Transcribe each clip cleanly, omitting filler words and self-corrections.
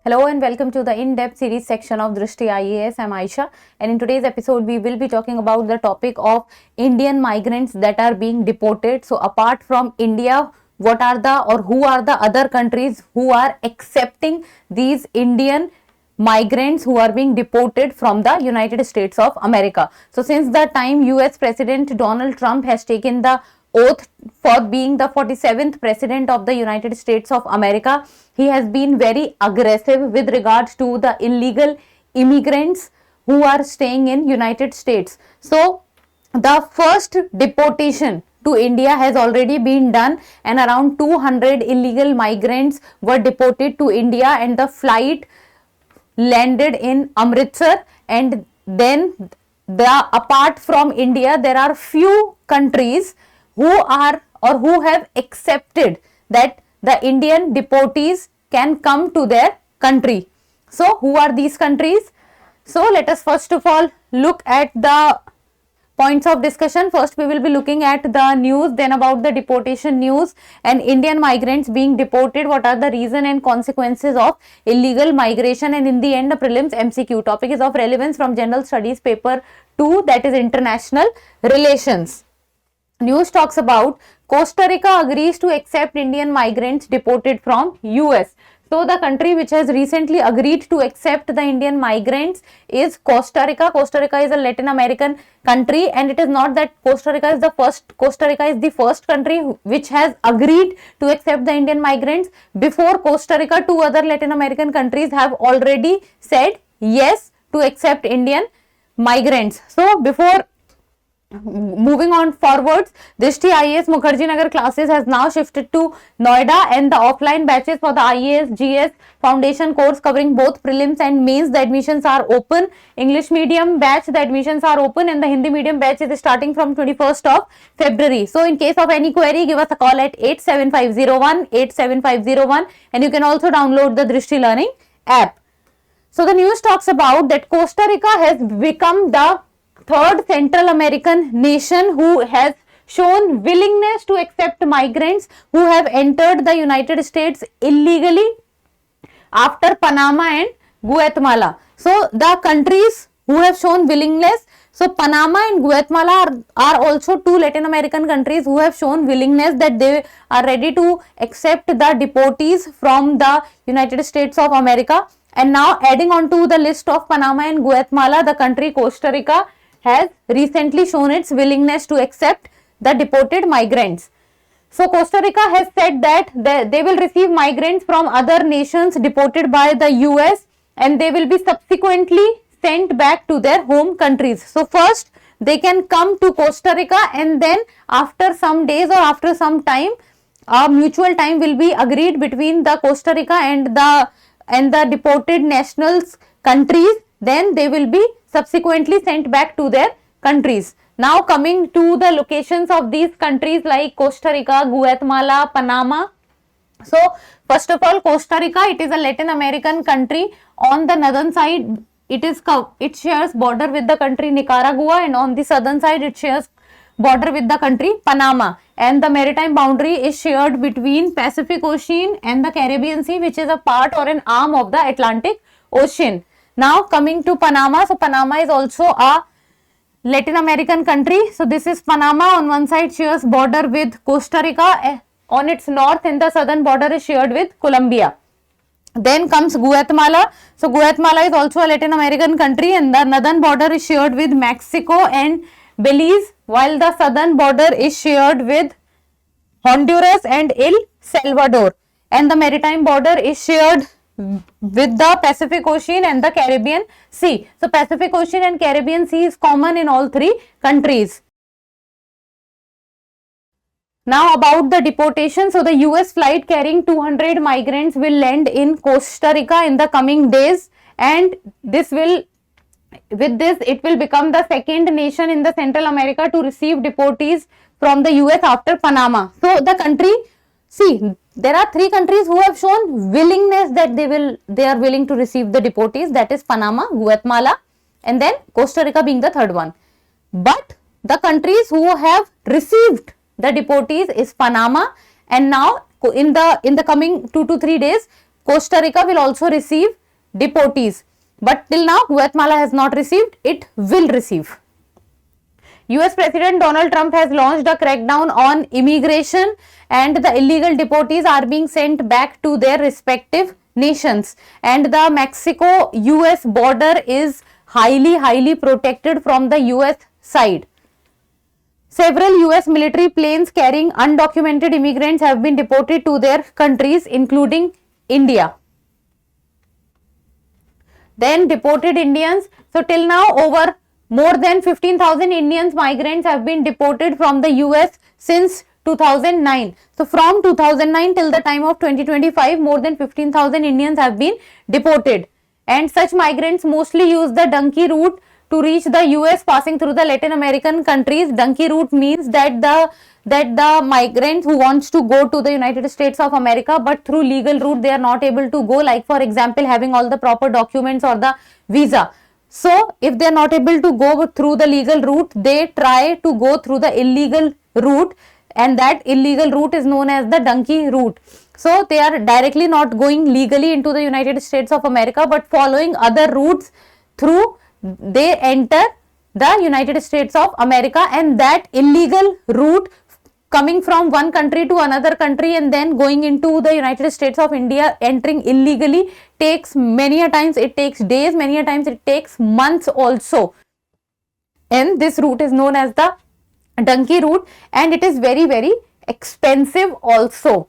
Hello and welcome to the in-depth series section of Drishti IAS. I'm Aisha, and in today's episode we will be talking about the topic of Indian migrants that are being deported. So apart from India, what are the or who are the other countries who are accepting these Indian migrants who are being deported from the United States of America? So since the time US President Donald Trump has taken the oath for being the 47th president of the United States of America, he has been very aggressive with regards to the illegal immigrants who are staying in United States. So the first deportation to India has already been done, and around 200 illegal migrants were deported to India, and the flight landed in Amritsar. And then apart from India, there are few countries who are or who have accepted that the Indian deportees can come to their country. So who are these countries? So let us first of all look at the points of discussion. First we will be looking at the news, then about the deportation news and Indian migrants being deported, what are the reason and consequences of illegal migration, and in the end a prelims MCQ. Topic is of relevance from General Studies paper 2, that is International Relations. News talks about Costa Rica agrees to accept Indian migrants deported from US. So the country which has recently agreed to accept the Indian migrants is Costa Rica. Costa Rica is a Latin American country, and it is not that Costa Rica is the first. Costa Rica is the first country which has agreed to accept the Indian migrants. Before Costa Rica, two other Latin American countries have already said yes to accept Indian migrants. So before moving on forwards, Drishti IAS Mukherjee Nagar classes has now shifted to Noida, and the offline batches for the IAS GS foundation course covering both prelims and mains, the admissions are open. English medium batch, the admissions are open, and the Hindi medium batch is starting from 21st of February. So in case of any query, give us a call at 87501, and you can also download the Drishti Learning app. So the news talks about that Costa Rica has become the third Central American nation who has shown willingness to accept migrants who have entered the United States illegally after Panama and Guatemala. So the countries who have shown willingness, so Panama and Guatemala are also two Latin American countries who have shown willingness that they are ready to accept the deportees from the United States of America. And now adding on to the list of Panama and Guatemala, the country Costa Rica has recently shown its willingness to accept the deported migrants. So Costa Rica has said that they will receive migrants from other nations deported by the US, and they will be subsequently sent back to their home countries. So first they can come to Costa Rica, and then after some days or after some time, a mutual time will be agreed between the Costa Rica and the deported nationals countries. Then they will be subsequently sent back to their countries. Now coming to the locations of these countries like Costa Rica, Guatemala, Panama. So first of all, Costa Rica, it is a Latin American country. On the northern side, it shares border with the country Nicaragua, and on the southern side it shares border with the country Panama, and the maritime boundary is shared between Pacific Ocean and the Caribbean Sea, which is a part or an arm of the Atlantic Ocean. Now coming to Panama, so Panama is also a Latin American country. So this is Panama. On one side shares border with Costa Rica on its north, and the southern border is shared with Colombia. Then comes Guatemala. So Guatemala is also a Latin American country, and the northern border is shared with Mexico and Belize, while the southern border is shared with Honduras and El Salvador, and the maritime border is shared with the Pacific Ocean and the Caribbean Sea. So Pacific Ocean and Caribbean Sea is common in all three countries. Now about the deportation. So the US flight carrying 200 migrants will land in Costa Rica in the coming days, and it will become the second nation in the Central America to receive deportees from the US after Panama. So the country, see, there are three countries who have shown willingness that they are willing to receive the deportees, that is Panama, Guatemala, and then Costa Rica being the third one. But the countries who have received the deportees is Panama, and now in the coming 2 to 3 days, Costa Rica will also receive deportees. But till now, Guatemala has not received, it will receive. US President Donald Trump has launched a crackdown on immigration, and the illegal deportees are being sent back to their respective nations. And the Mexico-US border is highly protected from the US side. Several US military planes carrying undocumented immigrants have been deported to their countries, including India. Then deported Indians. So till now, over more than 15,000 Indians migrants have been deported from the US since 2009. So from 2009 till the time of 2025, more than 15,000 Indians have been deported. And such migrants mostly use the donkey route to reach the US, passing through the Latin American countries. Donkey route means that the migrants who wants to go to the United States of America, but through legal route they are not able to go, like for example having all the proper documents or the visa. So if they are not able to go through the legal route, they try to go through the illegal route, and that illegal route is known as the donkey route. So they are directly not going legally into the United States of America, but following other routes through they enter the United States of America. And that illegal route coming from one country to another country and then going into the United States of India, entering illegally, takes many a times, it takes days, many a times it takes months also. And this route is known as the donkey route, and it is very expensive also.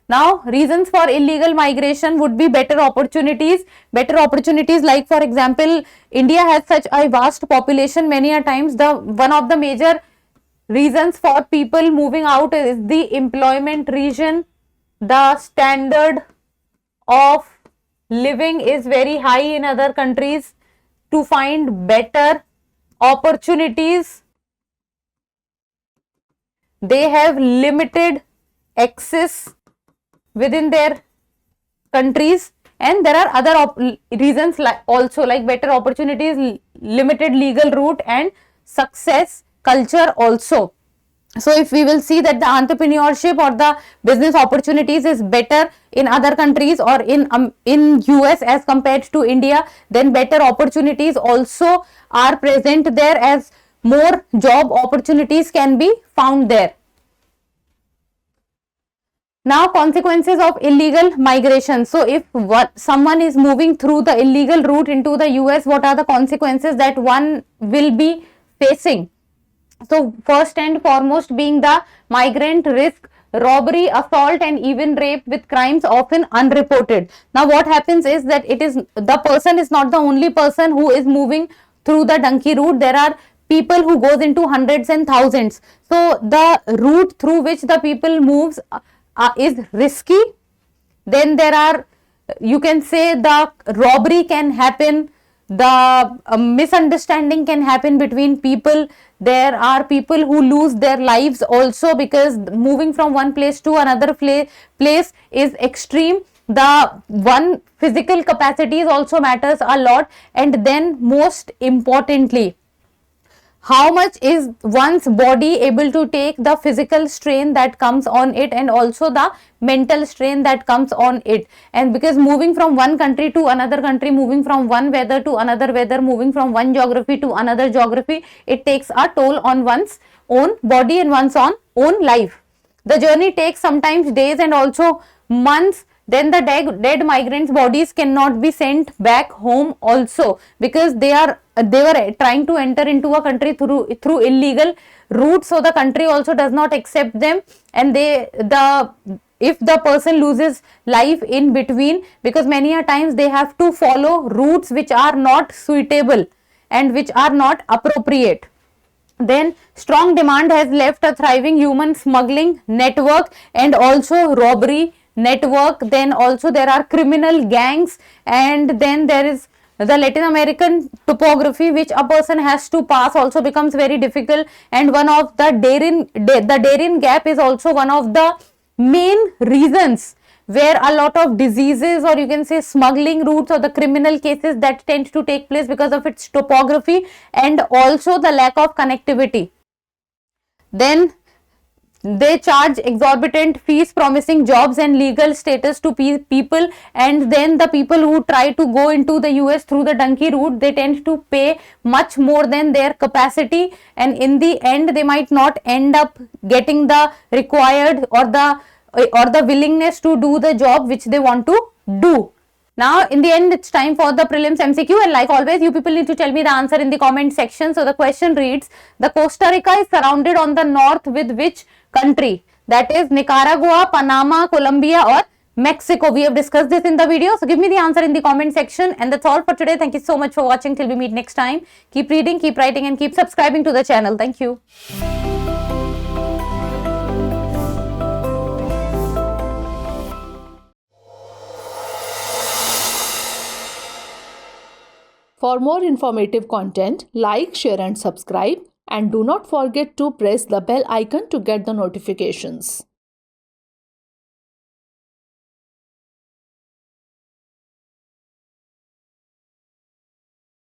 Now, reasons for illegal migration would be better opportunities. Better opportunities, like for example, India has such a vast population. Many a times one of the major reasons for people moving out is the employment region. The standard of living is very high in other countries. To find better opportunities, they have limited access within their countries. And there are other reasons like better opportunities, limited legal route, and success culture also. So if we will see that the entrepreneurship or the business opportunities is better in other countries or in US as compared to India, then better opportunities also are present there, as more job opportunities can be found there. Now, consequences of illegal migration. So if someone is moving through the illegal route into the US, what are the consequences that one will be facing? So first and foremost being the migrant risk robbery, assault, and even rape, with crimes often unreported. Now what happens is that the person is not the only person who is moving through the donkey route. There are people who goes into hundreds and thousands. So the route through which the people moves is risky. Then there are, you can say, the robbery can happen, the misunderstanding can happen between people. There are people who lose their lives also, because moving from one place to another place is extreme. The one physical capacities also matters a lot. And then most importantly, how much is one's body able to take the physical strain that comes on it, and also the mental strain that comes on it. And because moving from one country to another country, moving from one weather to another weather, moving from one geography to another geography, it takes a toll on one's own body and one's own life. The journey takes sometimes days and also months. Then the dead migrants' bodies cannot be sent back home also, because they were trying to enter into a country through illegal route. So the country also does not accept them, and if the person loses life in between, because many a times they have to follow routes which are not suitable and which are not appropriate. Then strong demand has left a thriving human smuggling network and also robbery network. Then also there are criminal gangs, and then there is the Latin American topography which a person has to pass also becomes very difficult. And one of the Darien Gap is also one of the main reasons where a lot of diseases, or you can say smuggling routes, or the criminal cases that tend to take place because of its topography and also the lack of connectivity. Then they charge exorbitant fees promising jobs and legal status to people, and then the people who try to go into the US through the donkey route, they tend to pay much more than their capacity, and in the end they might not end up getting the required or the willingness to do the job which they want to do. Now, in the end, it's time for the prelims MCQ, and like always, you people need to tell me the answer in the comment section. So, the question reads, the Costa Rica is surrounded on the north with which country? That is Nicaragua, Panama, Colombia or Mexico. We have discussed this in the video. So, give me the answer in the comment section, and that's all for today. Thank you so much for watching. Till we meet next time. Keep reading, keep writing and keep subscribing to the channel. Thank you. For more informative content, like, share and subscribe, and do not forget to press the bell icon to get the notifications.